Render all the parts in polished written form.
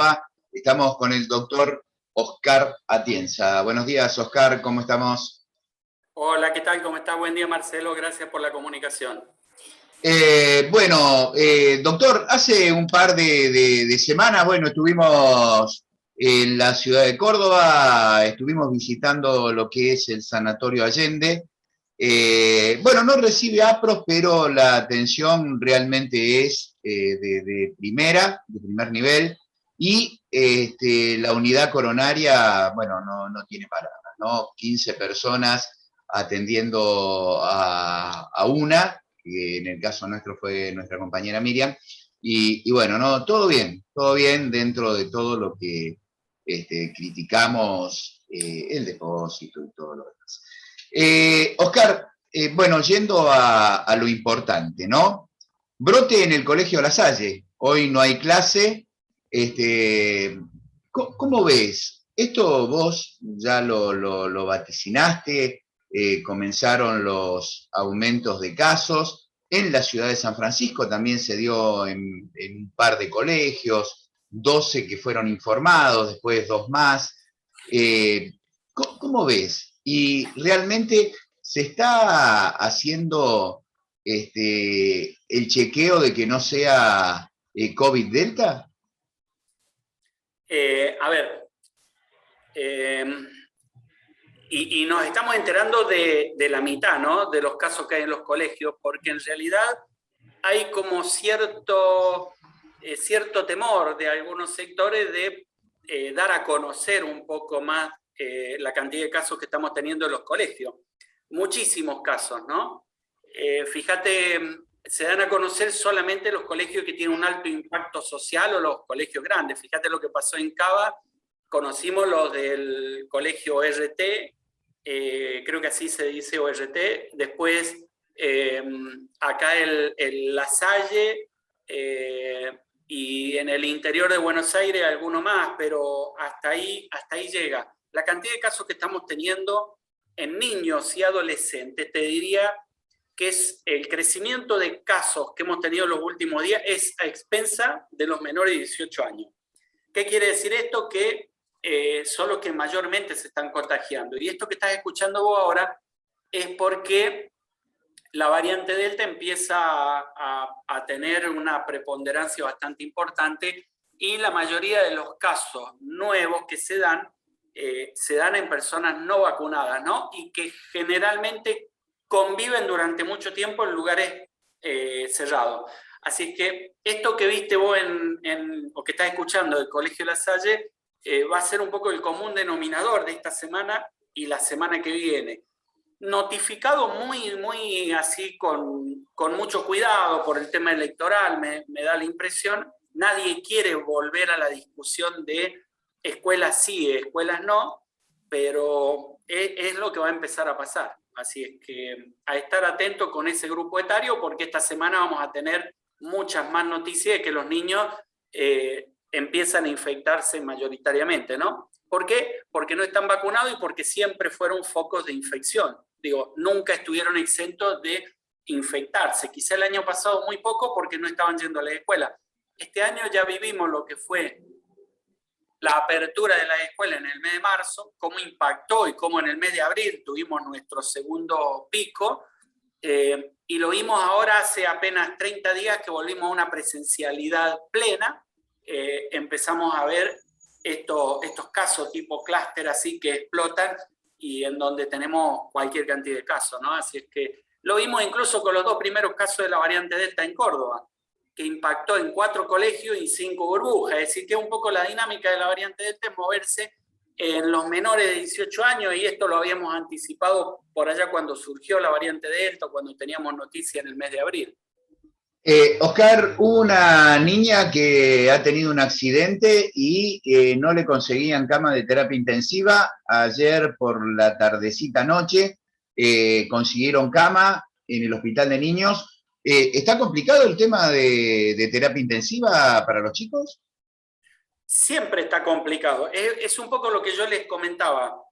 AMPA. Estamos con el doctor Oscar Atienza. Buenos días, Oscar, ¿cómo estamos? Hola, ¿qué tal? ¿Cómo está? Buen día, Marcelo. Gracias por la comunicación. Doctor, hace un par de semanas, estuvimos en la ciudad de Córdoba, estuvimos visitando lo que es el Sanatorio Allende. No recibe APROS, pero la atención realmente es de primer nivel, y la unidad coronaria, no tiene palabras, ¿no? 15 personas atendiendo a una, que en el caso nuestro fue nuestra compañera Miriam, no, todo bien dentro de todo lo que criticamos, el depósito y todo lo demás. Oscar, yendo a lo importante, ¿no? Brote en el Colegio La Salle, hoy no hay clase, ¿cómo ves? Esto vos ya lo vaticinaste, comenzaron los aumentos de casos, en la ciudad de San Francisco también se dio en un par de colegios, 12 que fueron informados, después 2 más. ¿Cómo ves? ¿Y realmente se está haciendo el chequeo de que no sea COVID Delta? Y nos estamos enterando de la mitad, ¿no?, de los casos que hay en los colegios, porque en realidad hay como cierto temor de algunos sectores de dar a conocer un poco más la cantidad de casos que estamos teniendo en los colegios. Muchísimos casos, ¿no? Fíjate, se dan a conocer solamente los colegios que tienen un alto impacto social o los colegios grandes. Fíjate lo que pasó en Cava, conocimos los del colegio ORT, creo que así se dice, ORT, después acá el La Salle, y en el interior de Buenos Aires alguno más, pero hasta ahí llega. La cantidad de casos que estamos teniendo en niños y adolescentes, te diría que es el crecimiento de casos que hemos tenido en los últimos días es a expensa de los menores de 18 años. ¿Qué quiere decir esto? Que son los que mayormente se están contagiando. Y esto que estás escuchando vos ahora es porque la variante Delta empieza a tener una preponderancia bastante importante, y la mayoría de los casos nuevos que se dan en personas no vacunadas, ¿no? Y que generalmente conviven durante mucho tiempo en lugares cerrados. Así que esto que viste vos o que estás escuchando del Colegio La Salle va a ser un poco el común denominador de esta semana y la semana que viene. Notificado muy así con mucho cuidado por el tema electoral, me da la impresión. Nadie quiere volver a la discusión de escuelas sí, escuelas no, pero es lo que va a empezar a pasar. Así es que a estar atento con ese grupo etario, porque esta semana vamos a tener muchas más noticias de que los niños empiezan a infectarse mayoritariamente, ¿no? ¿Por qué? Porque no están vacunados y porque siempre fueron focos de infección. Digo, nunca estuvieron exentos de infectarse. Quizá el año pasado muy poco porque no estaban yendo a la escuela. Este año ya vivimos lo que fue la apertura de la escuela en el mes de marzo, cómo impactó y cómo en el mes de abril tuvimos nuestro segundo pico, y lo vimos ahora hace apenas 30 días que volvimos a una presencialidad plena. Empezamos a ver estos casos tipo clúster así que explotan y en donde tenemos cualquier cantidad de casos, ¿no? Así es que lo vimos incluso con los 2 primeros casos de la variante Delta en Córdoba, que impactó en 4 colegios y 5 burbujas. Es decir, que un poco la dinámica de la variante Delta es moverse en los menores de 18 años, y esto lo habíamos anticipado por allá cuando surgió la variante Delta, cuando teníamos noticia en el mes de abril. Oscar, hubo una niña que ha tenido un accidente y no le conseguían cama de terapia intensiva. Ayer por la tardecita noche consiguieron cama en el hospital de niños. ¿Está complicado el tema de terapia intensiva para los chicos? Siempre está complicado. Es un poco lo que yo les comentaba.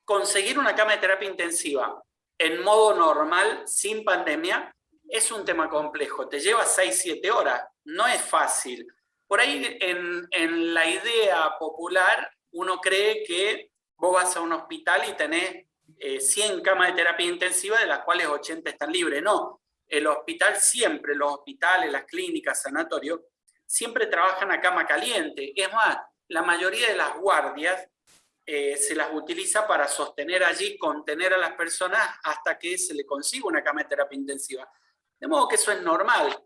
Conseguir una cama de terapia intensiva en modo normal, sin pandemia, es un tema complejo. Te lleva 6-7 horas. No es fácil. Por ahí en la idea popular uno cree que vos vas a un hospital y tenés 100 camas de terapia intensiva, de las cuales 80 están libres. No, el hospital siempre, los hospitales, las clínicas, sanatorios, siempre trabajan a cama caliente. Es más, la mayoría de las guardias se las utiliza para sostener allí, contener a las personas hasta que se le consiga una cama de terapia intensiva. De modo que eso es normal.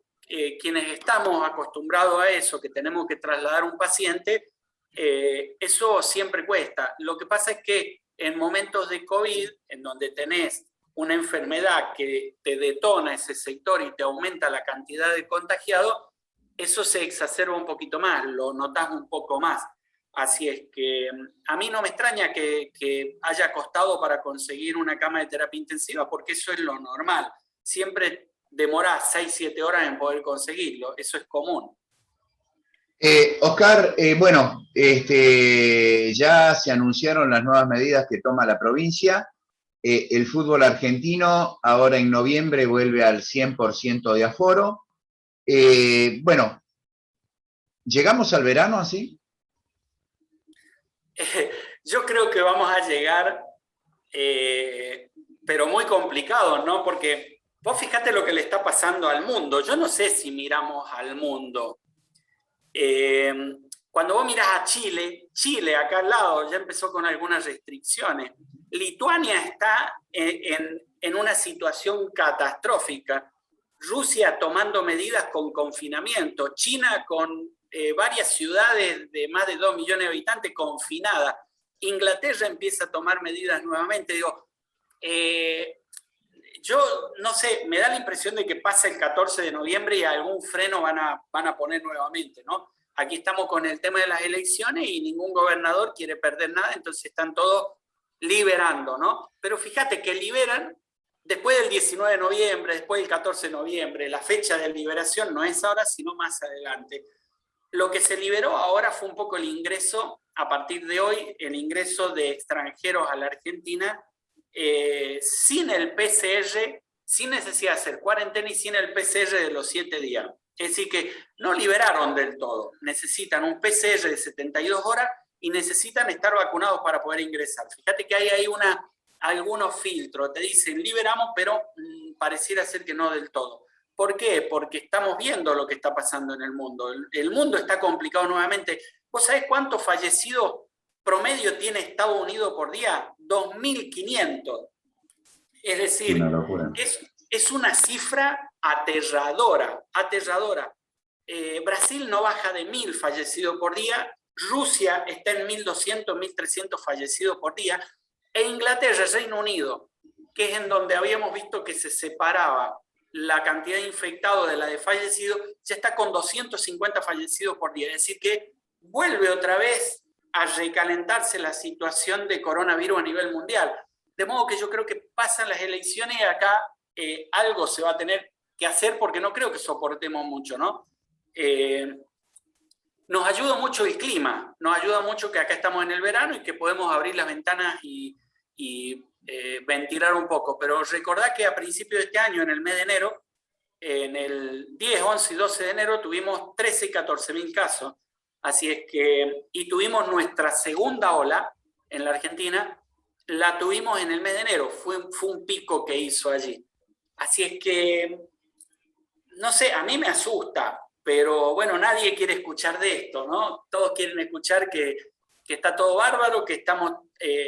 Quienes estamos acostumbrados a eso, que tenemos que trasladar un paciente, eso siempre cuesta. Lo que pasa es que en momentos de COVID, en donde tenés una enfermedad que te detona ese sector y te aumenta la cantidad de contagiados, eso se exacerba un poquito más, lo notás un poco más. Así es que a mí no me extraña que haya costado para conseguir una cama de terapia intensiva, porque eso es lo normal. Siempre demora 6-7 horas en poder conseguirlo, eso es común. Oscar, bueno, ya se anunciaron las nuevas medidas que toma la provincia. El fútbol argentino ahora en noviembre vuelve al 100% de aforo. Bueno, ¿llegamos al verano así? Yo creo que vamos a llegar, pero muy complicado, ¿no? Porque vos fíjate lo que le está pasando al mundo. Yo no sé si miramos al mundo. Cuando vos mirás a Chile, Chile acá al lado ya empezó con algunas restricciones. Lituania está en una situación catastrófica. Rusia tomando medidas con confinamiento. China con varias ciudades de más de 2 millones de habitantes confinadas. Inglaterra empieza a tomar medidas nuevamente. Digo, yo no sé, me da la impresión de que pasa el 14 de noviembre y algún freno van a poner nuevamente, ¿no? Aquí estamos con el tema de las elecciones y ningún gobernador quiere perder nada, entonces están todos liberando, ¿no? Pero fíjate que liberan después del 19 de noviembre, después del 14 de noviembre. La fecha de liberación no es ahora, sino más adelante. Lo que se liberó ahora fue un poco el ingreso, a partir de hoy, el ingreso de extranjeros a la Argentina sin el PCR, sin necesidad de hacer cuarentena y sin el PCR de los 7 días. Es decir, que no liberaron del todo. Necesitan un PCR de 72 horas y necesitan estar vacunados para poder ingresar. Fíjate que hay ahí algunos filtros. Te dicen liberamos, pero pareciera ser que no del todo. ¿Por qué? Porque estamos viendo lo que está pasando en el mundo. El mundo está complicado nuevamente. ¿Vos sabés cuántos fallecidos promedio tiene Estados Unidos por día? 2.500. Es decir, es una cifra aterradora, aterradora. Brasil no baja de 1.000 fallecidos por día, Rusia está en 1.200, 1.300 fallecidos por día, e Inglaterra, Reino Unido, que es en donde habíamos visto que se separaba la cantidad de infectados de la de fallecidos, ya está con 250 fallecidos por día. Es decir, que vuelve otra vez a recalentarse la situación de coronavirus a nivel mundial. De modo que yo creo que pasan las elecciones y acá algo se va a tener que hacer porque no creo que soportemos mucho, ¿no? Nos ayuda mucho el clima, nos ayuda mucho que acá estamos en el verano y que podemos abrir las ventanas y ventilar un poco, pero recordad que a principios de este año, en el mes de enero, en el 10, 11 y 12 de enero tuvimos 13 y 14 mil casos, así es que, y tuvimos nuestra segunda ola en la Argentina, la tuvimos en el mes de enero, fue un pico que hizo allí. Así es que, no sé, a mí me asusta, pero bueno, nadie quiere escuchar de esto, ¿no? Todos quieren escuchar que está todo bárbaro, que estamos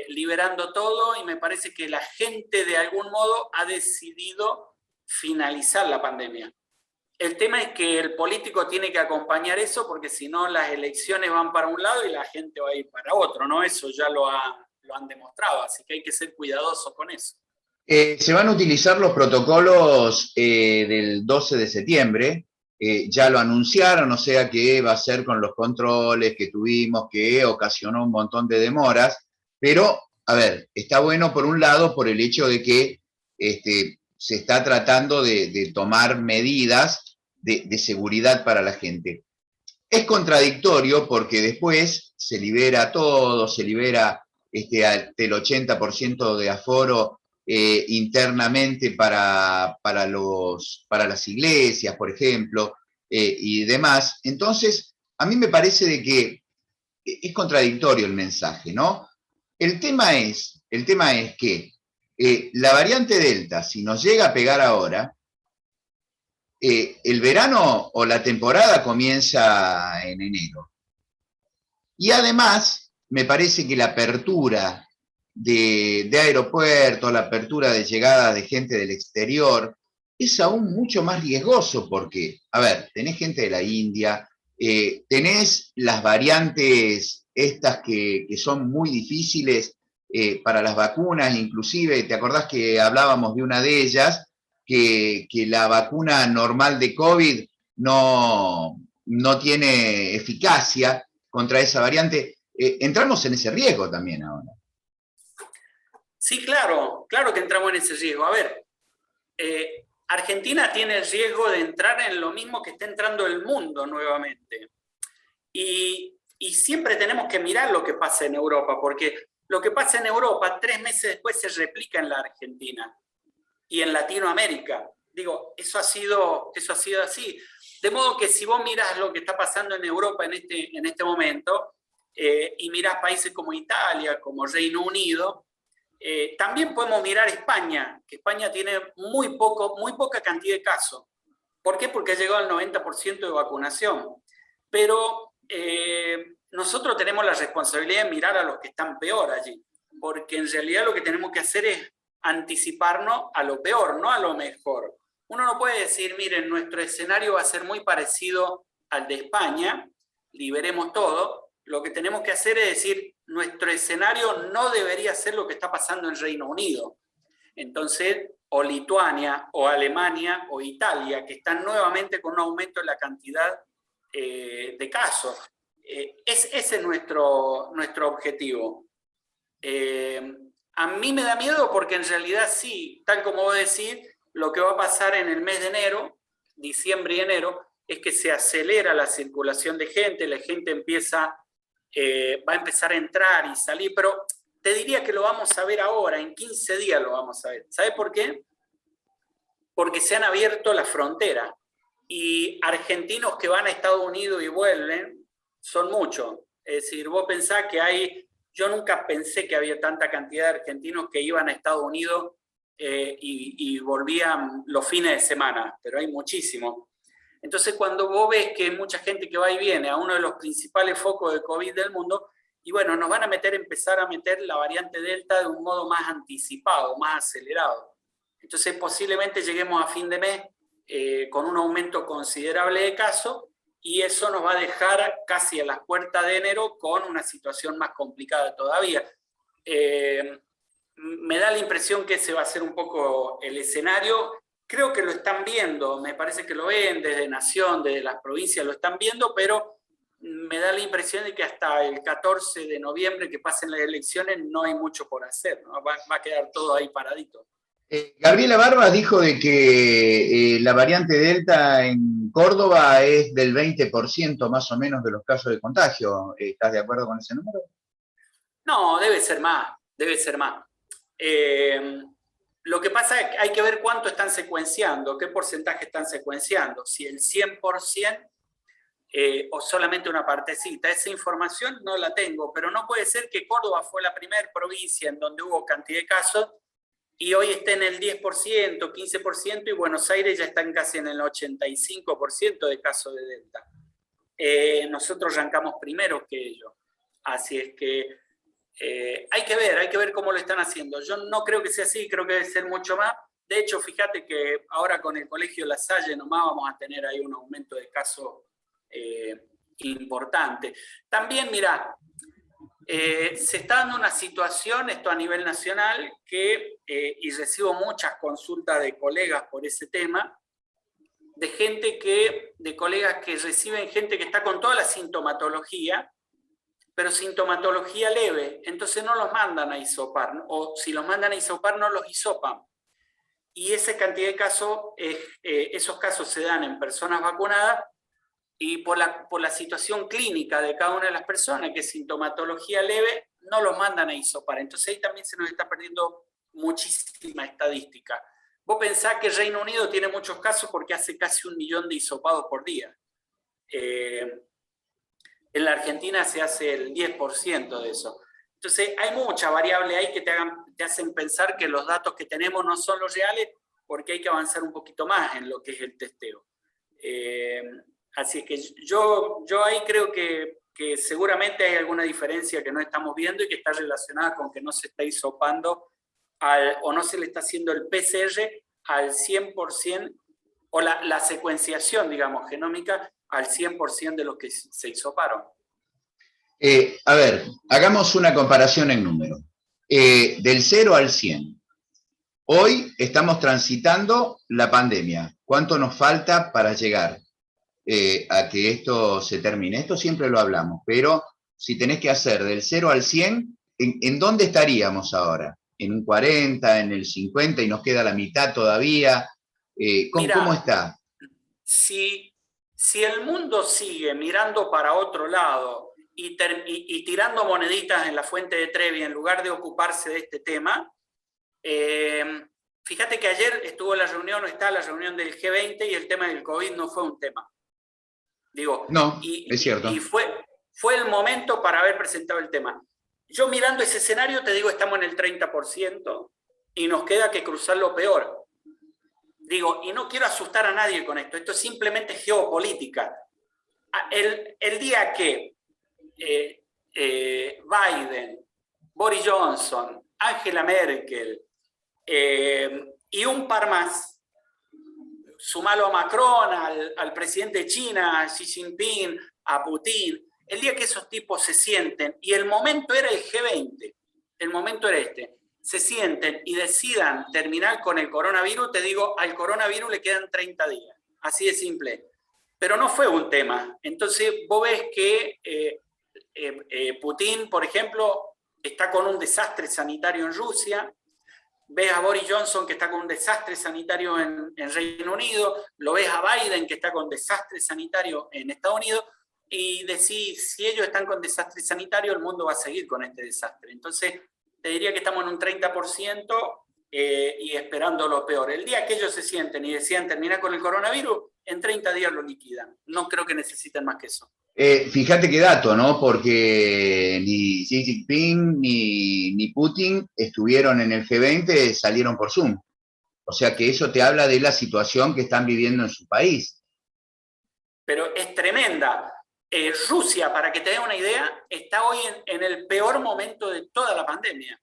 liberando todo, y me parece que la gente de algún modo ha decidido finalizar la pandemia. El tema es que el político tiene que acompañar eso, porque si no las elecciones van para un lado y la gente va a ir para otro, ¿no? Eso ya lo han demostrado, así que hay que ser cuidadosos con eso. Se van a utilizar los protocolos del 12 de septiembre, ya lo anunciaron, o sea que va a ser con los controles que tuvimos, que ocasionó un montón de demoras, pero, a ver, está bueno por un lado por el hecho de que se está tratando de tomar medidas de seguridad para la gente. Es contradictorio porque después se libera todo, se libera el 80% de aforo internamente para las iglesias, por ejemplo, y demás. Entonces, a mí me parece de que es contradictorio el mensaje, ¿no? El tema es que la variante Delta, si nos llega a pegar ahora, el verano o la temporada comienza en enero. Y además, me parece que la apertura de aeropuertos, la apertura de llegadas de gente del exterior, es aún mucho más riesgoso porque, a ver, tenés gente de la India, tenés las variantes estas que son muy difíciles para las vacunas, inclusive, ¿te acordás que hablábamos de una de ellas? Que la vacuna normal de COVID no tiene eficacia contra esa variante. Entramos en ese riesgo también ahora. Sí, claro, claro que entramos en ese riesgo. A ver, Argentina tiene el riesgo de entrar en lo mismo que está entrando el mundo nuevamente. Y siempre tenemos que mirar lo que pasa en Europa, porque lo que pasa en Europa 3 meses después se replica en la Argentina y en Latinoamérica. Digo, eso ha sido así. De modo que si vos mirás lo que está pasando en Europa en este momento, y mirás países como Italia, como Reino Unido, también podemos mirar España, que España tiene muy poca cantidad de casos. ¿Por qué? Porque ha llegado al 90% de vacunación. Pero nosotros tenemos la responsabilidad de mirar a los que están peor allí, porque en realidad lo que tenemos que hacer es anticiparnos a lo peor, no a lo mejor. Uno no puede decir, miren, nuestro escenario va a ser muy parecido al de España, liberemos todo. Lo que tenemos que hacer es decir, nuestro escenario no debería ser lo que está pasando en Reino Unido. Entonces, o Lituania, o Alemania, o Italia, que están nuevamente con un aumento en la cantidad de casos. Ese es nuestro objetivo. A mí me da miedo porque en realidad sí, tal como vos decís, lo que va a pasar en el mes de enero, diciembre y enero, es que se acelera la circulación de gente, la gente va a empezar a entrar y salir, pero te diría que lo vamos a ver ahora, en 15 días lo vamos a ver. ¿Sabes por qué? Porque se han abierto las fronteras y argentinos que van a Estados Unidos y vuelven son muchos. Es decir, vos pensás que yo nunca pensé que había tanta cantidad de argentinos que iban a Estados Unidos y volvían los fines de semana, pero hay muchísimos. Entonces, cuando vos ves que hay mucha gente que va y viene a uno de los principales focos de COVID del mundo, y bueno, nos van a empezar a meter la variante Delta de un modo más anticipado, más acelerado. Entonces, posiblemente lleguemos a fin de mes con un aumento considerable de casos, y eso nos va a dejar casi a las puertas de enero con una situación más complicada todavía. Me da la impresión que ese va a ser un poco el escenario. Creo que lo están viendo, me parece que lo ven desde Nación, desde las provincias lo están viendo, pero me da la impresión de que hasta el 14 de noviembre que pasen las elecciones no hay mucho por hacer, ¿no? Va a quedar todo ahí paradito. Gabriela Barbas dijo de que la variante Delta en Córdoba es del 20% más o menos de los casos de contagio. ¿Estás de acuerdo con ese número? No, debe ser más, debe ser más. Lo que pasa es que hay que ver cuánto están secuenciando, qué porcentaje están secuenciando, si el 100% o solamente una partecita. Esa información no la tengo, pero no puede ser que Córdoba fue la primera provincia en donde hubo cantidad de casos y hoy está en el 10%, 15% y Buenos Aires ya está casi en el 85% de casos de Delta. Nosotros arrancamos primero que ellos. Así es que hay que ver cómo lo están haciendo. Yo no creo que sea así, creo que debe ser mucho más. De hecho, fíjate que ahora con el Colegio La Salle nomás vamos a tener ahí un aumento de casos importante. También, mirá, se está dando una situación, esto a nivel nacional, y recibo muchas consultas de colegas por ese tema, de colegas que reciben gente que está con toda la sintomatología, pero sintomatología leve, entonces no los mandan a hisopar, o si los mandan a hisopar no los hisopan. Y esa cantidad de casos, esos casos se dan en personas vacunadas y por la situación clínica de cada una de las personas, que es sintomatología leve, no los mandan a hisopar. Entonces ahí también se nos está perdiendo muchísima estadística. Vos pensás que Reino Unido tiene muchos casos porque hace casi 1 millón de hisopados por día. En la Argentina se hace el 10% de eso. Entonces, hay mucha variable ahí que te hacen pensar que los datos que tenemos no son los reales, porque hay que avanzar un poquito más en lo que es el testeo. Así que yo ahí creo que seguramente hay alguna diferencia que no estamos viendo y que está relacionada con que no se está hisopando o no se le está haciendo el PCR al 100%, o la secuenciación, digamos, genómica al 100% de los que se hisoparon. A ver, hagamos una comparación en número. Del 0 al 100. Hoy estamos transitando la pandemia. ¿Cuánto nos falta para llegar a que esto se termine? Esto siempre lo hablamos, pero si tenés que hacer del 0 al 100, ¿en dónde estaríamos ahora? ¿En un 40, en el 50 y nos queda la mitad todavía? ¿Cómo está? Si el mundo sigue mirando para otro lado y tirando moneditas en la fuente de Trevi en lugar de ocuparse de este tema, fíjate que ayer estuvo la reunión, o está la reunión del G20 y el tema del COVID no fue un tema. Digo, no, es cierto. Y fue el momento para haber presentado el tema. Yo mirando ese escenario te digo, estamos en el 30% y nos queda que cruzar lo peor. Digo, y no quiero asustar a nadie con esto, esto es simplemente geopolítica. El día que Biden, Boris Johnson, Angela Merkel y un par más, sumalo a Macron, al presidente de China, a Xi Jinping, a Putin, el día que esos tipos se sienten, y el momento era el G20, el momento era este, se sienten y decidan terminar con el coronavirus, te digo, al coronavirus le quedan 30 días, así de simple. Pero no fue un tema. Entonces vos ves que Putin, por ejemplo, está con un desastre sanitario en Rusia, ves a Boris Johnson que está con un desastre sanitario en Reino Unido, lo ves a Biden que está con desastre sanitario en Estados Unidos, y decís, si ellos están con desastre sanitario, el mundo va a seguir con este desastre. Entonces, te diría que estamos en un 30% y esperando lo peor. El día que ellos se sienten y decían terminar con el coronavirus, en 30 días lo liquidan. No creo que necesiten más que eso. Fíjate qué dato, ¿no? Porque ni Xi Jinping ni Putin estuvieron en el G20, salieron por Zoom. O sea que eso te habla de la situación que están viviendo en su país. Pero es tremenda. Rusia, para que te dé una idea, está hoy en el peor momento de toda la pandemia.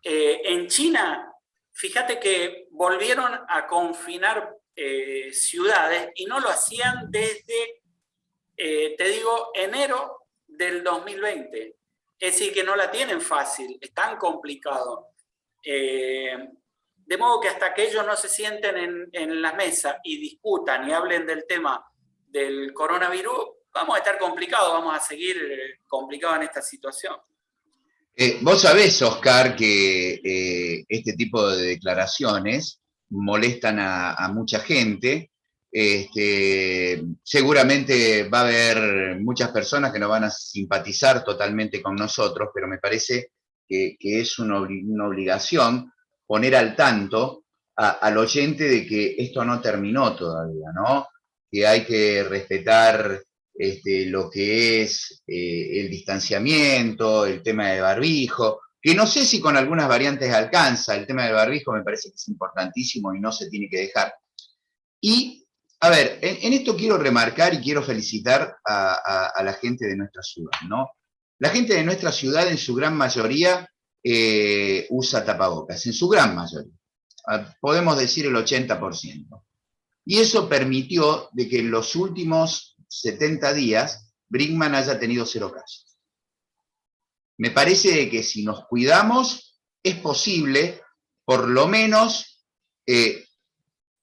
En China, fíjate que volvieron a confinar ciudades y no lo hacían desde, te digo, enero del 2020. Es decir, que no la tienen fácil, es tan complicado. De modo que hasta que ellos no se sienten en la mesa y discutan y hablen del tema del coronavirus, vamos a estar complicados, vamos a seguir complicados en esta situación. Vos sabés, Oscar, que este tipo de declaraciones molestan a mucha gente. Seguramente va a haber muchas personas que no van a simpatizar totalmente con nosotros, pero me parece que es una obligación poner al tanto al oyente de que esto no terminó todavía, ¿no? Que hay que respetar lo que es el distanciamiento, el tema de barbijo, que no sé si con algunas variantes alcanza. El tema del barbijo me parece que es importantísimo y no se tiene que dejar. Y, a ver, en esto quiero remarcar y quiero felicitar a la gente de nuestra ciudad, ¿no? La gente de nuestra ciudad en su gran mayoría usa tapabocas, en su gran mayoría. Podemos decir el 80%. Y eso permitió de que en los últimos 70 días Brinkmann haya tenido 0 casos. Me parece que si nos cuidamos es posible, por lo menos,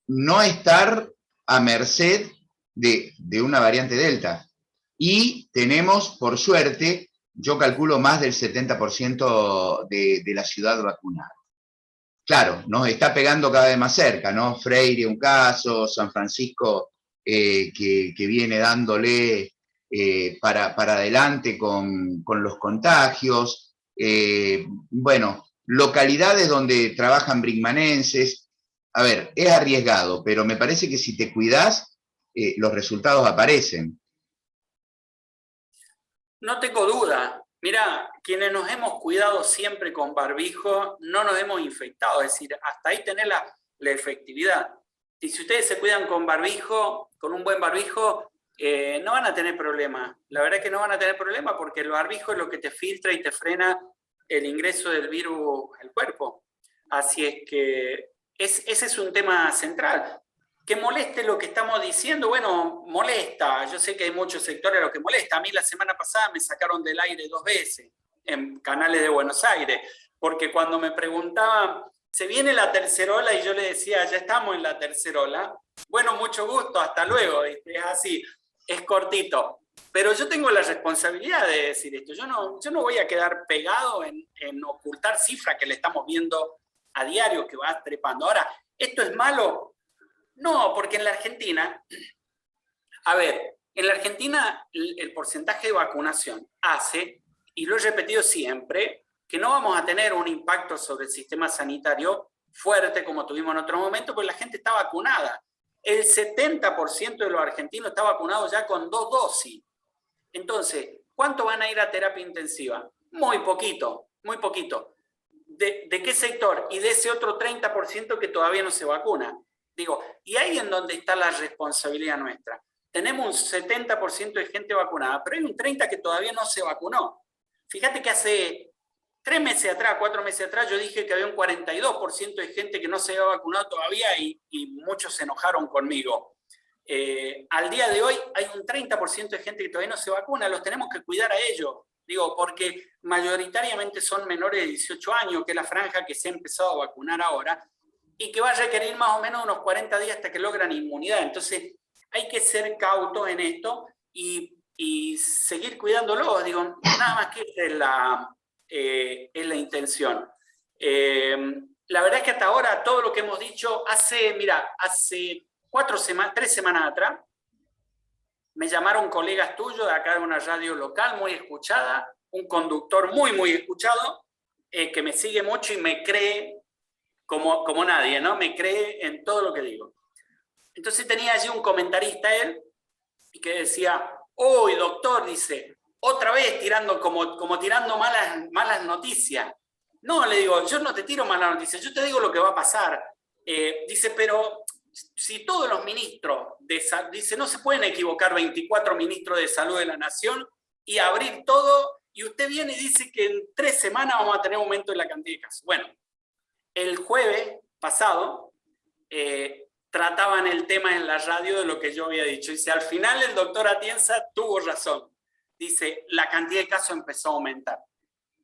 no estar a merced de una variante Delta. Y tenemos, por suerte, yo calculo más del 70% de la ciudad vacunada. Claro, nos está pegando cada vez más cerca, ¿no? Freire un caso, San Francisco que viene dándole para adelante con los contagios. Bueno, localidades donde trabajan brinkmanenses. A ver, es arriesgado, pero me parece que si te cuidás, los resultados aparecen. No tengo duda. Mira, quienes nos hemos cuidado siempre con barbijo, no nos hemos infectado. Es decir, hasta ahí tener la efectividad. Y si ustedes se cuidan con barbijo, con un buen barbijo, no van a tener problema. La verdad es que no van a tener problema porque el barbijo es lo que te filtra y te frena el ingreso del virus al cuerpo. Así es que ese es un tema central. Que moleste lo que estamos diciendo, bueno, molesta. Yo sé que hay muchos sectores a los que molesta. A mí la semana pasada me sacaron del aire 2 veces en canales de Buenos Aires, porque cuando me preguntaban, ¿se viene la tercera ola? Y yo le decía, ya estamos en la tercera ola. Bueno, mucho gusto, hasta luego. Es así, es cortito. Pero yo tengo la responsabilidad de decir esto. Yo no voy a quedar pegado en ocultar cifras que le estamos viendo a diario que va trepando. Ahora, ¿esto es malo? No, porque en la Argentina, a ver, en la Argentina el porcentaje de vacunación hace, y lo he repetido siempre, que no vamos a tener un impacto sobre el sistema sanitario fuerte como tuvimos en otro momento, porque la gente está vacunada. El 70% de los argentinos está vacunado ya con 2 dosis. Entonces, ¿cuánto van a ir a terapia intensiva? Muy poquito, muy poquito. ¿De qué sector? Y de ese otro 30% que todavía no se vacuna. Digo, y ahí en donde está la responsabilidad nuestra. Tenemos un 70% de gente vacunada, pero hay un 30% que todavía no se vacunó. Fíjate que hace 3 meses atrás, 4 meses atrás, yo dije que había un 42% de gente que no se había vacunado todavía y muchos se enojaron conmigo. Al día de hoy hay un 30% de gente que todavía no se vacuna, los tenemos que cuidar a ellos. Digo, porque mayoritariamente son menores de 18 años, que es la franja que se ha empezado a vacunar ahora, y que va a requerir más o menos unos 40 días hasta que logran inmunidad. Entonces, hay que ser cautos en esto y seguir cuidándolos. Digo, nada más que es la intención. La verdad es que hasta ahora todo lo que hemos dicho, hace 3 semanas atrás, me llamaron colegas tuyos de acá de una radio local muy escuchada, un conductor muy, muy escuchado, que me sigue mucho y me cree como nadie, ¿no? Me cree en todo lo que digo. Entonces tenía allí un comentarista él, y que decía, uy, doctor, dice, otra vez tirando como tirando malas noticias. No, le digo, yo no te tiro malas noticias, yo te digo lo que va a pasar. Dice, pero si todos los ministros dice, no se pueden equivocar 24 ministros de salud de la nación y abrir todo, y usted viene y dice que en 3 semanas vamos a tener aumento en la cantidad de casos. Bueno, el jueves pasado trataban el tema en la radio de lo que yo había dicho. Dice, al final el doctor Atienza tuvo razón. Dice, la cantidad de casos empezó a aumentar.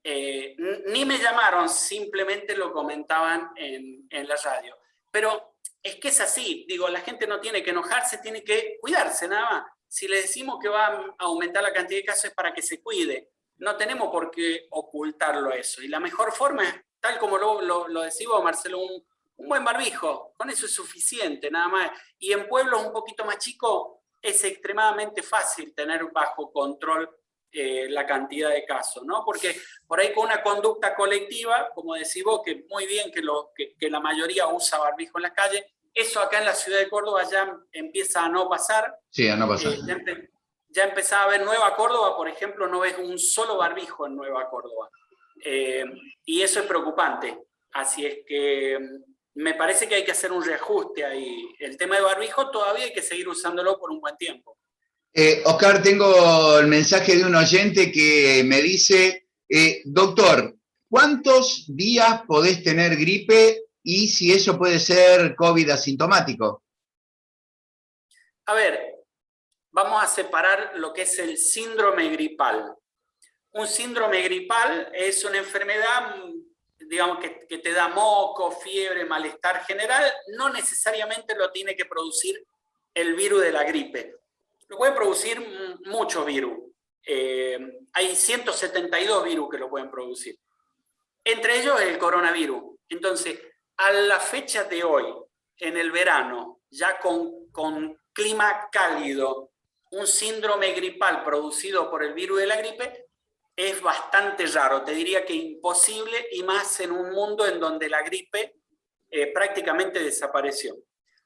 Ni me llamaron, simplemente lo comentaban en la radio. Pero es que es así, digo, la gente no tiene que enojarse, tiene que cuidarse nada más. Si le decimos que va a aumentar la cantidad de casos es para que se cuide. No tenemos por qué ocultarlo eso. Y la mejor forma es, tal como lo decimos, Marcelo, un buen barbijo. Con eso es suficiente, nada más. Y en pueblos un poquito más chicos es extremadamente fácil tener bajo control la cantidad de casos, ¿no? Porque por ahí con una conducta colectiva, como decís vos, que muy bien que la mayoría usa barbijo en la calle, eso acá en la ciudad de Córdoba ya empieza a no pasar. Sí, a no pasar. Ya empezaba a ver Nueva Córdoba, por ejemplo, no ves un solo barbijo en Nueva Córdoba. Y eso es preocupante. Así es que me parece que hay que hacer un reajuste ahí. El tema de barbijo todavía hay que seguir usándolo por un buen tiempo. Oscar, tengo el mensaje de un oyente que me dice, doctor, ¿cuántos días podés tener gripe y si eso puede ser COVID asintomático? A ver, vamos a separar lo que es el síndrome gripal. Un síndrome gripal es una enfermedad, digamos, que te da moco, fiebre, malestar general. No necesariamente lo tiene que producir el virus de la gripe. Lo pueden producir muchos virus. Hay 172 virus que lo pueden producir. Entre ellos el coronavirus. Entonces, a la fecha de hoy, en el verano, ya con clima cálido, un síndrome gripal producido por el virus de la gripe es bastante raro, te diría que imposible, y más en un mundo en donde la gripe prácticamente desapareció.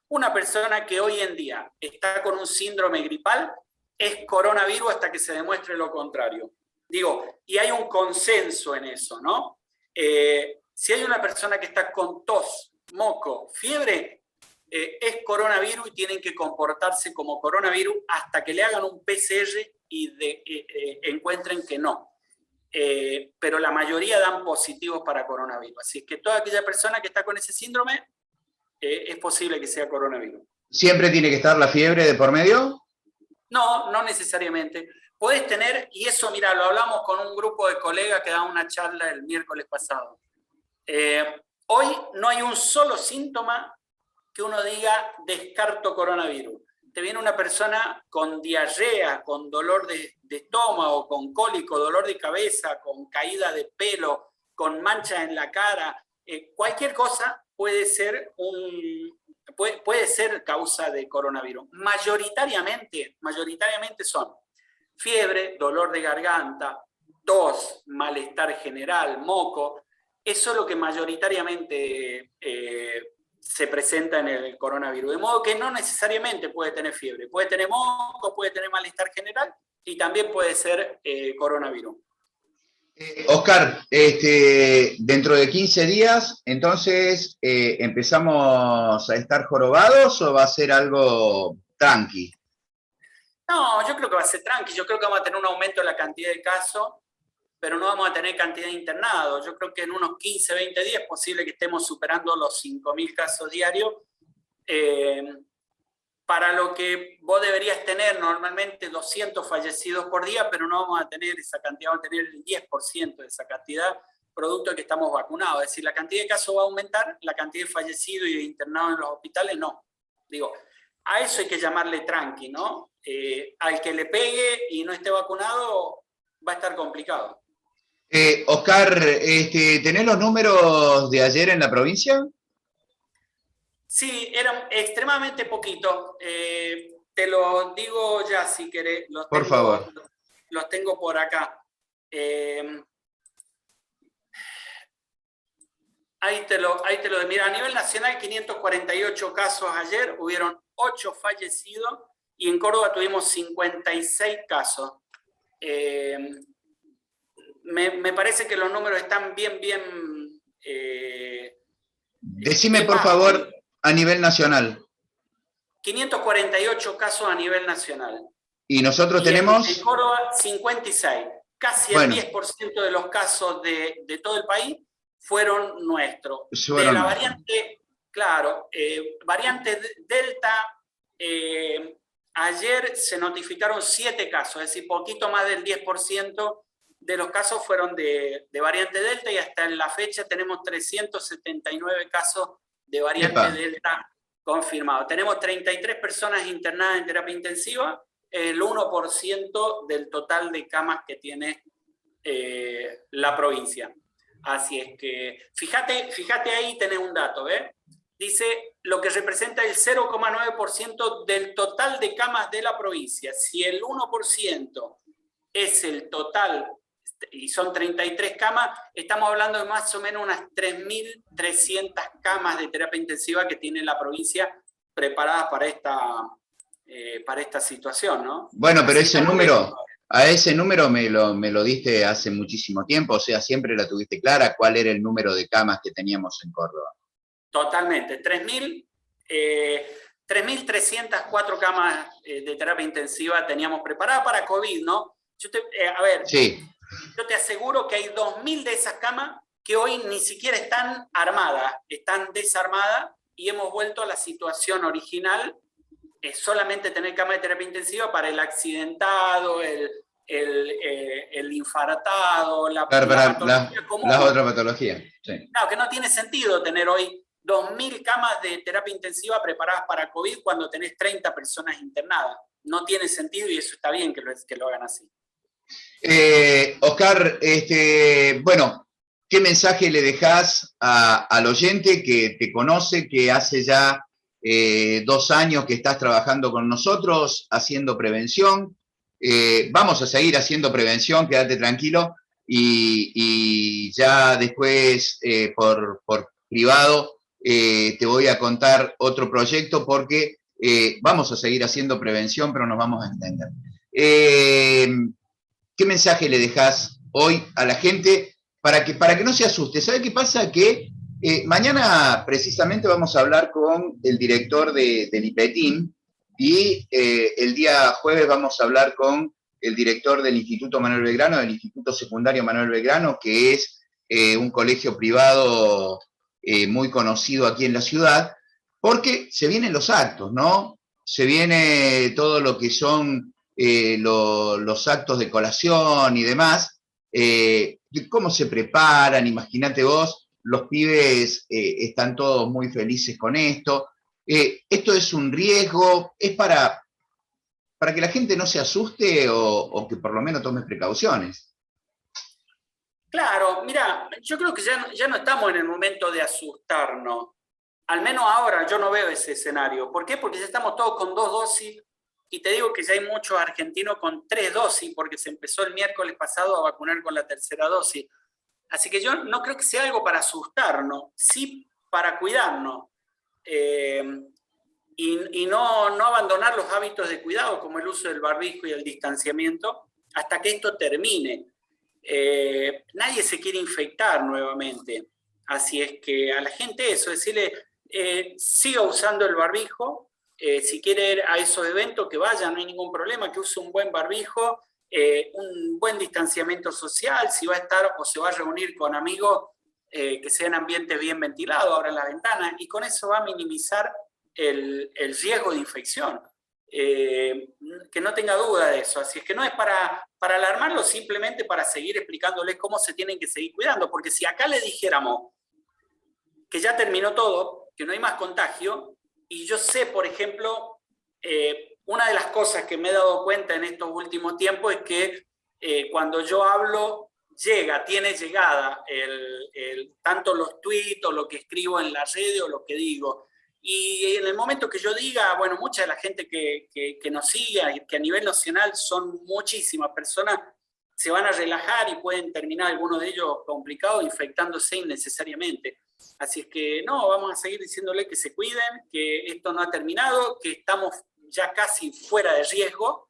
Una persona que hoy en día está con un síndrome gripal es coronavirus hasta que se demuestre lo contrario. Digo, y hay un consenso en eso, ¿no? Si hay una persona que está con tos, moco, fiebre, es coronavirus y tienen que comportarse como coronavirus hasta que le hagan un PCR y encuentren que no. Pero la mayoría dan positivos para coronavirus. Así que toda aquella persona que está con ese síndrome, es posible que sea coronavirus. ¿Siempre tiene que estar la fiebre de por medio? No, no necesariamente. Puedes tener, y eso, mira, lo hablamos con un grupo de colegas que da una charla el miércoles pasado. Hoy no hay un solo síntoma que uno diga descarto coronavirus. Te viene una persona con diarrea, con dolor de estómago, con cólico, dolor de cabeza, con caída de pelo, con manchas en la cara, cualquier cosa puede ser causa de coronavirus. Mayoritariamente son fiebre, dolor de garganta, tos, malestar general, moco. Eso es lo que mayoritariamente se presenta en el coronavirus. De modo que no necesariamente puede tener fiebre. Puede tener moco, puede tener malestar general y también puede ser coronavirus. Oscar, dentro de 15 días, entonces, ¿empezamos a estar jorobados o va a ser algo tranqui? No, yo creo que va a ser tranqui. Yo creo que vamos a tener un aumento en la cantidad de casos, pero no vamos a tener cantidad de internados. Yo creo que en unos 15, 20 días es posible que estemos superando los 5.000 casos diarios. Para lo que vos deberías tener normalmente 200 fallecidos por día, pero no vamos a tener esa cantidad, vamos a tener el 10% de esa cantidad, producto de que estamos vacunados. Es decir, la cantidad de casos va a aumentar, la cantidad de fallecidos y de internados en los hospitales no. Digo, a eso hay que llamarle tranqui, ¿no? Al que le pegue y no esté vacunado va a estar complicado. Oscar, ¿tenés los números de ayer en la provincia? Sí, eran extremadamente poquitos. Te lo digo ya si querés. Por favor. Los tengo por acá. Ahí te lo mira, a nivel nacional 548 casos ayer, hubieron 8 fallecidos y en Córdoba tuvimos 56 casos. Me parece que los números están bien. Decime por favor a nivel nacional. 548 casos a nivel nacional. ¿Y nosotros tenemos? En Córdoba 56. Casi el 10% de los casos de todo el país fueron nuestros. De la variante, claro, variante Delta, ayer se notificaron 7 casos, es decir, poquito más del 10% de los casos fueron de variante Delta y hasta en la fecha tenemos 379 casos de variante Delta confirmados. Tenemos 33 personas internadas en terapia intensiva, el 1% del total de camas que tiene la provincia. Así es que, fíjate ahí, tenés un dato, ¿ves? Dice lo que representa el 0,9% del total de camas de la provincia. Si el 1% es el total, y son 33 camas, estamos hablando de más o menos unas 3.300 camas de terapia intensiva que tiene la provincia preparadas para esta situación, ¿no? Bueno, pero ese número... A ese número me lo diste hace muchísimo tiempo, o sea, siempre la tuviste clara cuál era el número de camas que teníamos en Córdoba. Totalmente, 3.304 camas de terapia intensiva teníamos preparadas para COVID, ¿no? Sí. Yo te aseguro que hay 2.000 de esas camas que hoy ni siquiera están armadas, están desarmadas y hemos vuelto a la situación original. Es solamente tener cama de terapia intensiva para el accidentado, el infartado, la patología común. Las otras patologías, sí. Claro, que no tiene sentido tener hoy 2.000 camas de terapia intensiva preparadas para COVID cuando tenés 30 personas internadas. No tiene sentido y eso está bien que lo hagan así. Oscar, bueno, ¿qué mensaje le dejás al oyente que te conoce, que hace ya 2 años que estás trabajando con nosotros, haciendo prevención? Vamos a seguir haciendo prevención, quédate tranquilo, y ya después por privado te voy a contar otro proyecto porque vamos a seguir haciendo prevención, pero nos vamos a entender. ¿qué mensaje le dejás hoy a la gente para que no se asuste? ¿Sabe qué pasa? Que mañana precisamente vamos a hablar con el director del IPETIN y el día jueves vamos a hablar con el director del Instituto Manuel Belgrano, del Instituto Secundario Manuel Belgrano, que es un colegio privado muy conocido aquí en la ciudad, porque se vienen los actos, ¿no? Se viene todo lo que son los actos de colación y demás, cómo se preparan, imagínate vos, los pibes están todos muy felices con esto. Esto es un riesgo, es para que la gente no se asuste o que por lo menos tome precauciones. Claro, mira, yo creo que ya no estamos en el momento de asustarnos. Al menos ahora yo no veo ese escenario. ¿Por qué? Porque ya estamos todos con 2 dosis y te digo que ya hay muchos argentinos con 3 dosis porque se empezó el miércoles pasado a vacunar con la tercera dosis. Así que yo no creo que sea algo para asustarnos, sí para cuidarnos y no abandonar los hábitos de cuidado como el uso del barbijo y el distanciamiento hasta que esto termine. Nadie se quiere infectar nuevamente. Así es que a la gente eso, decirle, siga usando el barbijo, si quiere ir a esos eventos que vaya, no hay ningún problema, que use un buen barbijo, un buen distanciamiento social, si va a estar o se va a reunir con amigos, que sean ambientes bien ventilados, abran la ventana, y con eso va a minimizar el riesgo de infección. Que no tenga duda de eso. Así es que no es para alarmarlo, simplemente para seguir explicándoles cómo se tienen que seguir cuidando, porque si acá le dijéramos que ya terminó todo, que no hay más contagio, y yo sé, por ejemplo, una de las cosas que me he dado cuenta en estos últimos tiempos es que cuando yo hablo, tiene llegada tanto los tweets o lo que escribo en la red o lo que digo. Y en el momento que yo diga, bueno, mucha de la gente que nos sigue, que a nivel nacional son muchísimas personas, se van a relajar y pueden terminar algunos de ellos complicados infectándose innecesariamente. Así es que no, vamos a seguir diciéndole que se cuiden, que esto no ha terminado, que estamos ya casi fuera de riesgo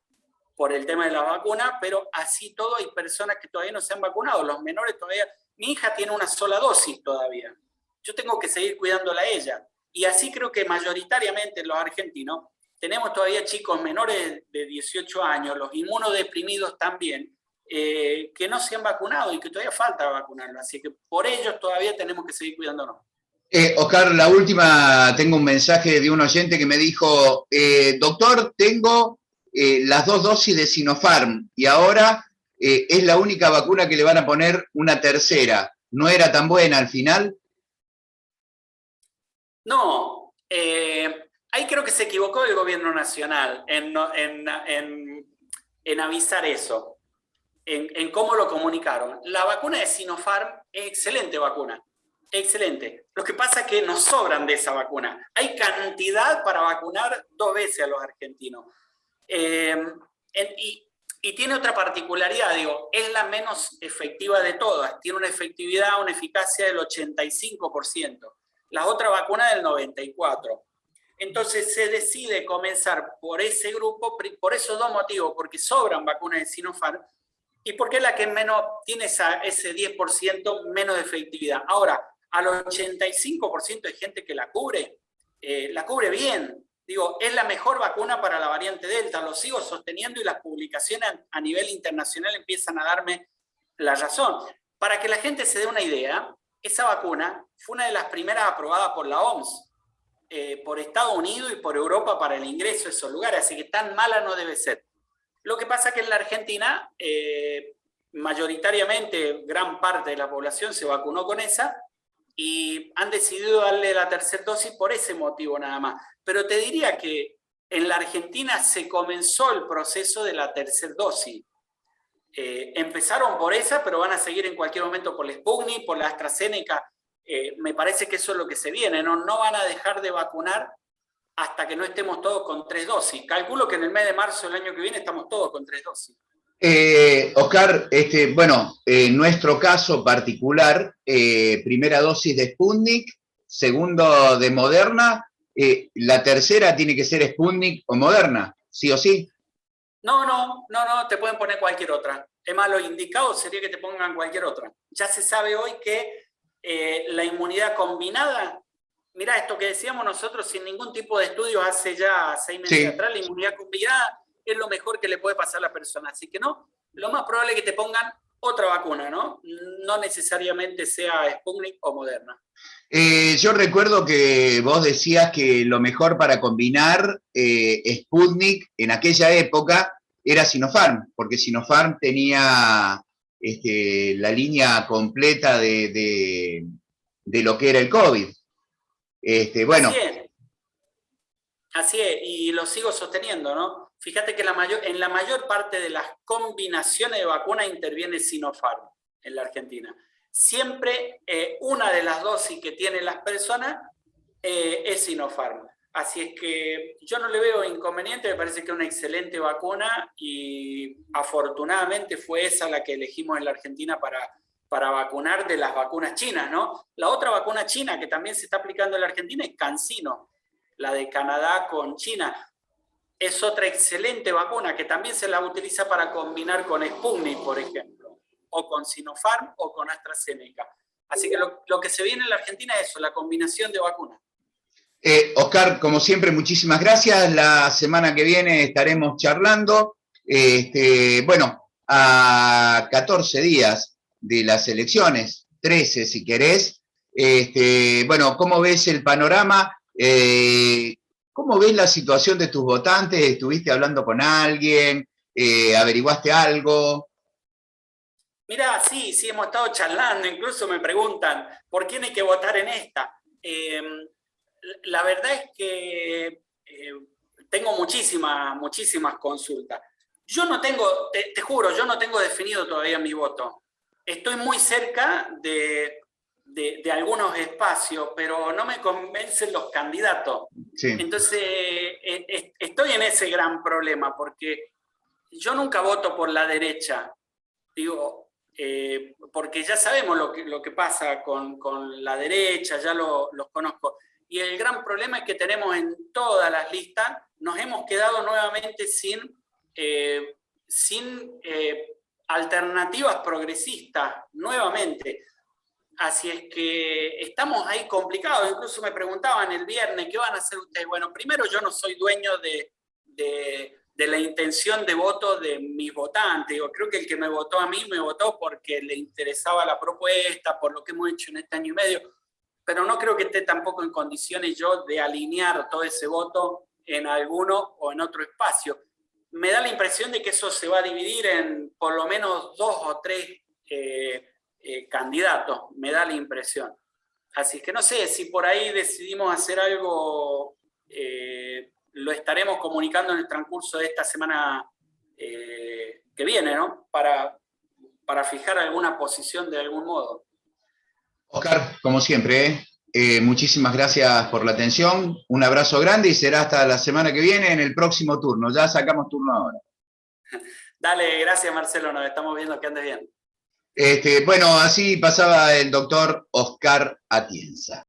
por el tema de la vacuna, pero así todo hay personas que todavía no se han vacunado, los menores todavía, mi hija tiene una sola dosis todavía, yo tengo que seguir cuidándola a ella. Y así creo que mayoritariamente los argentinos tenemos todavía chicos menores de 18 años, los inmunodeprimidos también, que no se han vacunado y que todavía falta vacunarlos. Así que por ellos todavía tenemos que seguir cuidándonos. Oscar, la última, tengo un mensaje de un oyente que me dijo, doctor, tengo las 2 dosis de Sinopharm y ahora es la única vacuna que le van a poner una tercera. ¿No era tan buena al final? No, ahí creo que se equivocó el gobierno nacional en avisar eso, en cómo lo comunicaron. La vacuna de Sinopharm es excelente vacuna, excelente. Lo que pasa es que nos sobran de esa vacuna. Hay cantidad para vacunar 2 veces a los argentinos. Y tiene otra particularidad, digo, es la menos efectiva de todas. Tiene una efectividad, una eficacia del 85%. La otra vacuna del 94%. Entonces se decide comenzar por ese grupo, por esos 2 motivos, porque sobran vacunas de Sinopharm y porque es la que menos tiene ese 10% menos de efectividad. Ahora, al 85% de gente que la cubre bien. Digo, es la mejor vacuna para la variante Delta, lo sigo sosteniendo y las publicaciones a nivel internacional empiezan a darme la razón. Para que la gente se dé una idea, esa vacuna fue una de las primeras aprobadas por la OMS, por Estados Unidos y por Europa para el ingreso a esos lugares, así que tan mala no debe ser. Lo que pasa es que en la Argentina, mayoritariamente, gran parte de la población se vacunó con esa y han decidido darle la tercera dosis por ese motivo nada más. Pero te diría que en la Argentina se comenzó el proceso de la tercera dosis. Empezaron por esa, pero van a seguir en cualquier momento por la Sputnik, por la AstraZeneca. Me parece que eso es lo que se viene, ¿no? No van a dejar de vacunar hasta que no estemos todos con 3 dosis. Calculo que en el mes de marzo del año que viene estamos todos con 3 dosis. Oscar, bueno, en nuestro caso particular, primera dosis de Sputnik, segundo de Moderna, la tercera tiene que ser Sputnik o Moderna, sí o sí. No, te pueden poner cualquier otra. Es más, lo indicado sería que te pongan cualquier otra. Ya se sabe hoy que la inmunidad combinada, mirá esto que decíamos nosotros sin ningún tipo de estudios hace ya 6 meses Sí. atrás, la inmunidad combinada es lo mejor que le puede pasar a la persona. Así que no, lo más probable es que te pongan otra vacuna, ¿no? No necesariamente sea Sputnik o Moderna. Yo recuerdo que vos decías que lo mejor para combinar Sputnik en aquella época era Sinopharm, porque Sinopharm tenía la línea completa de lo que era el COVID. Así Bueno, es. Así es, y lo sigo sosteniendo, ¿no? Fíjate que en la mayor parte de las combinaciones de vacunas interviene Sinopharm en la Argentina. Siempre una de las dosis que tienen las personas es Sinopharm. Así es que yo no le veo inconveniente, me parece que es una excelente vacuna y afortunadamente fue esa la que elegimos en la Argentina para vacunar de las vacunas chinas, ¿no? La otra vacuna china que también se está aplicando en la Argentina es CanSino, la de Canadá con China. Es otra excelente vacuna que también se la utiliza para combinar con Sputnik, por ejemplo, o con Sinopharm o con AstraZeneca. Así que lo que se viene en la Argentina es eso, la combinación de vacunas. Oscar, como siempre, muchísimas gracias. La semana que viene estaremos charlando. Bueno, a 14 días de las elecciones, 13 si querés. Bueno, ¿cómo ves el panorama? ¿Cómo ves la situación de tus votantes? ¿Estuviste hablando con alguien? ¿Averiguaste algo? Mira, sí, hemos estado charlando, incluso me preguntan, ¿por quién hay que votar en esta? La verdad es que tengo muchísimas consultas. Yo no tengo, te juro, yo no tengo definido todavía mi voto. Estoy muy cerca de algunos espacios, pero no me convencen los candidatos. Sí. Entonces, estoy en ese gran problema, porque yo nunca voto por la derecha. Digo, porque ya sabemos lo que pasa con la derecha, ya los conozco. Y el gran problema es que tenemos en todas las listas, nos hemos quedado nuevamente sin alternativas progresistas, nuevamente. Así es que estamos ahí complicados. Incluso me preguntaban el viernes, ¿qué van a hacer ustedes? Bueno, primero yo no soy dueño de la intención de voto de mis votantes. Yo creo que el que me votó a mí me votó porque le interesaba la propuesta, por lo que hemos hecho en este año y medio, pero no creo que esté tampoco en condiciones yo de alinear todo ese voto en alguno o en otro espacio. Me da la impresión de que eso se va a dividir en por lo menos 2 o 3 candidatos, me da la impresión. Así que no sé si por ahí decidimos hacer algo, lo estaremos comunicando en el transcurso de esta semana que viene, ¿no? Para fijar alguna posición de algún modo. Oscar, como siempre, muchísimas gracias por la atención. Un abrazo grande y será hasta la semana que viene en el próximo turno. Ya sacamos turno ahora. Dale, gracias Marcelo, nos estamos viendo, que andes bien. Bueno, así pasaba el doctor Oscar Atienza.